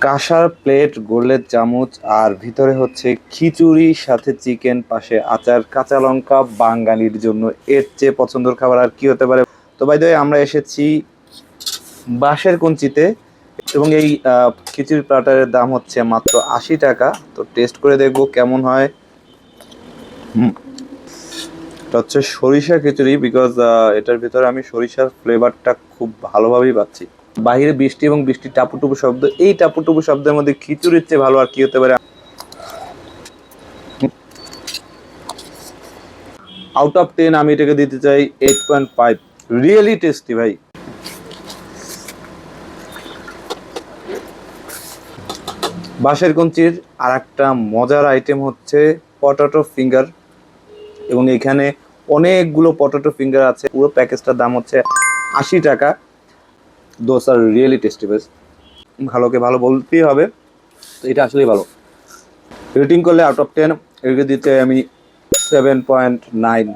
কাঁসার প্লেট, গোল্ডের চামচ, আর ভিতরে হচ্ছে খিচুড়ি, সাথে চিকেন, পাশে আচার, কাঁচা লঙ্কা। বাঙালির জন্য এর চেয়ে পছন্দের খাবার আর কি হতে পারে? তো বাই দ্য ওয়ে, আমরা এসেছি বাঁশের কঞ্চিতে, এবং এই খিচুড়ি প্লাটারের দাম হচ্ছে মাত্র 80 টাকা। তো টেস্ট করে দেখবো কেমন হয়। এটা হচ্ছে সরিষা খিচুড়ি, বিকজ এটার ভিতরে আমি সরিষার ফ্লেভারটা খুব ভালোভাবেই পাচ্ছি। বাহিরে বৃষ্টি এবং বৃষ্টির টাপুটুপু শব্দ, এই টাপুটুপু শব্দের মধ্যে খিচুড়ির চেয়ে ভালো আর কি হতে পারে? আউট অফ 10 আমি এটাকে দিতে চাই 8.5। রিয়েলি টেস্টি ভাই। বাঁশের কঞ্চির আর একটা মজার আইটেম হচ্ছে পটাটো ফিঙ্গার, এবং এখানে অনেকগুলো পটাটো ফিঙ্গার আছে। পুরো প্যাকেজটার দাম হচ্ছে 80 টাকা। দোস আর রিয়েলি টেস্টি বেস্ট। ভালোকে ভালো বলতেই হবে, তো এটা আসলেই ভালো। রেটিং করলে আউট অফ 10 এটাকে দিতে আমি 7.9।